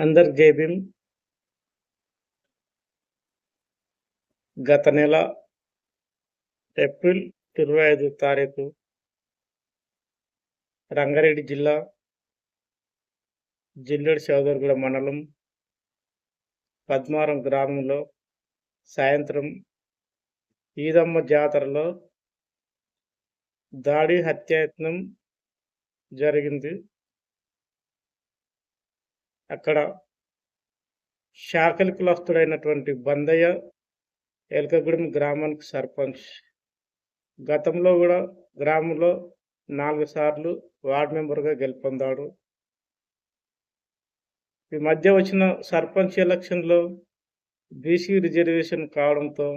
అందరికి జై భీమ్. గత నెల ఏప్రిల్ 25 తారీఖు రంగారెడ్డి జిల్లా జిల్లెడు చౌదరిగూడ మండలం పద్మారం గ్రామంలో సాయంత్రం ఈదమ్మ జాతరలో దాడి హత్యాయత్నం జరిగింది. అక్కడ శాకలి కులస్తుడైనటువంటి బందయ్య ఎలకగూడెం గ్రామానికి సర్పంచ్. గతంలో కూడా గ్రామంలో 4 సార్లు వార్డ్ మెంబర్గా గెలుపొందాడు. ఈ మధ్య వచ్చిన సర్పంచ్ ఎలక్షన్లో బీసీ రిజర్వేషన్ కావడంతో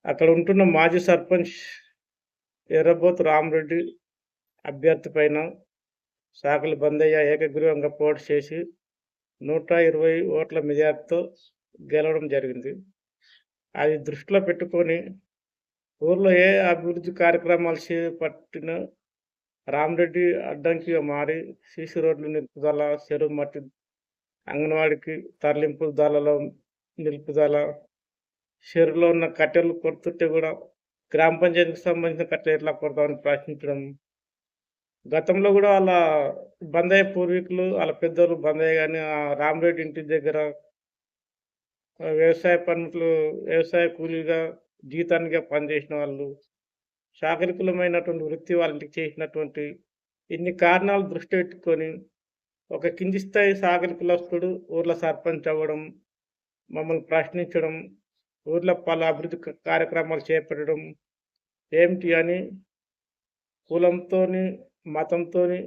అక్కడ ఉంటున్న మాజీ సర్పంచ్ ఎర్రబోతు రామరెడ్డి అభ్యర్థి పైన సాకలి బందయ్య ఏకగ్రీవంగా పోటీ చేసి 120 ఓట్ల మెజార్టీతో గెలవడం జరిగింది. అది దృష్టిలో పెట్టుకొని ఊర్లో ఏ అభివృద్ధి కార్యక్రమాలు చేపట్టిన రామరెడ్డి అడ్డంకిగా మారి సీసీ రోడ్లు నిలుపుదల, చెరువు మట్టి అంగన్వాడికి తరలింపు దాలలో నిలుపుదల, చెరువులో ఉన్న కట్టెలు కొడుతుంటే కూడా గ్రామ పంచాయతీకి సంబంధించిన కట్టెలు ఎట్లా కొడతామని ప్రశ్నించడం. గతంలో కూడా వాళ్ళ బందయ్య పూర్వీకులు వాళ్ళ పెద్దలు బందయ్య కానీ రామరెడ్డి ఇంటి దగ్గర వ్యవసాయ కూలీగా జీతానిగా పనిచేసిన వాళ్ళు, శాకరికులమైనటువంటి వృత్తి వాళ్ళ ఇంటికి చేసినటువంటి ఇన్ని కారణాలు దృష్టి పెట్టుకొని ఒక కింది స్థాయి సాకలి కులస్తుడు ఊర్లో సర్పంచ్ అవ్వడం, మమ్మల్ని ప్రశ్నించడం, ఊర్లో పలు అభివృద్ధి కార్యక్రమాలు చేపట్టడం ఏమిటి అని కులంతోని మతంతోని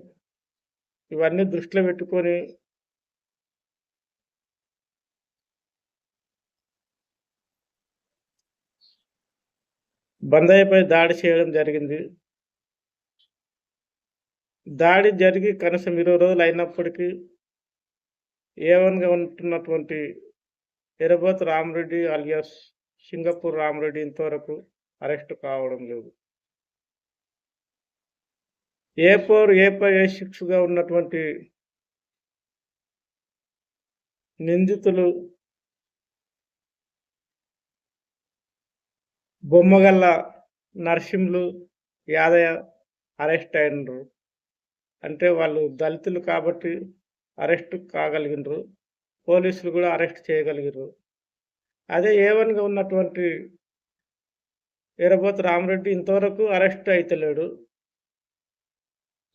ఇవన్నీ దృష్టిలో పెట్టుకొని బందయ్యపై దాడి చేయడం జరిగింది. దాడి జరిగి కనీసం 20 రోజులు అయినప్పటికీ ఏవన్గా ఉంటున్నటువంటి ఎర్రబోతు రామరెడ్డి అలియాస్ సింగపూర్ రామరెడ్డి ఇంతవరకు అరెస్ట్ కావడం లేదు. A4, A5, A6గా ఉన్నటువంటి నిందితులు బొమ్మగల్ల నర్సింహులు, యాదయ్య అరెస్ట్ అయినరు. అంటే వాళ్ళు దళితులు కాబట్టి అరెస్ట్ కాగలిగినరు, పోలీసులు కూడా అరెస్ట్ చేయగలిగారు. అదే A1గా ఉన్నటువంటి ఎర్రబోతు రామరెడ్డి ఇంతవరకు అరెస్ట్ అయితలేడు.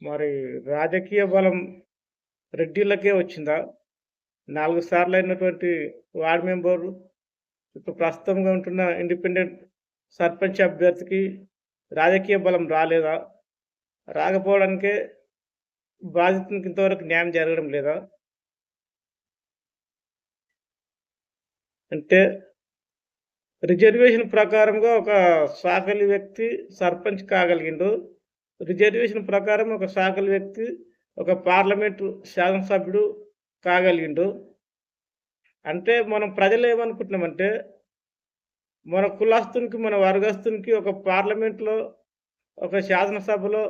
మరి రాజకీయ బలం రెడ్డిలకే వచ్చిందా? 4 సార్లు అయినటువంటి వార్డ్ మెంబరు ఇప్పుడు ప్రస్తుతంగా ఉంటున్న ఇండిపెండెంట్ సర్పంచ్ అభ్యర్థికి రాజకీయ బలం రాలేదా? రాకపోవడానికే బాధితునికి ఇంతవరకు న్యాయం జరగడం లేదా? అంటే రిజర్వేషన్ ప్రకారంగా ఒక సాకలి వ్యక్తి సర్పంచ్ కాగలిగిండు. రిజర్వేషన్ ప్రకారం ఒక సాకలి వ్యక్తి ఒక పార్లమెంటు శాసనసభ్యుడు కాగలిగిండు. అంటే మనం ప్రజలు ఏమనుకుంటున్నామంటే మన కులస్తునికి, మన వర్గస్తునికి ఒక పార్లమెంట్లో, ఒక శాసనసభలో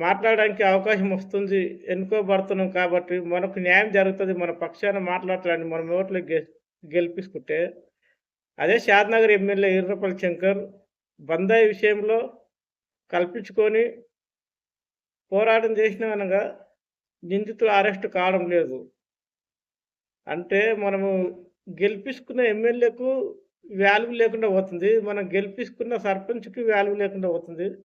మాట్లాడడానికి అవకాశం వస్తుంది, ఎన్నుకోబడుతున్నాం కాబట్టి మనకు న్యాయం జరుగుతుంది, మన పక్షాన మాట్లాడటానికి మనం ఓట్లు గెలిపించుకుంటే, అదే షాద్నగర్ ఎమ్మెల్యే ఈర్రపల్లి శంకర్ బందయ్య విషయంలో కల్పించుకొని పోరాటం చేసిన అనగా నిందితులు అరెస్ట్ కావడం లేదు. అంటే మనము గెలిపించుకున్న ఎమ్మెల్యేకు వాల్యూ లేకుండా పోతుంది, మనం గెలిపించుకున్న సర్పంచ్కి వాల్యూ లేకుండా పోతుంది.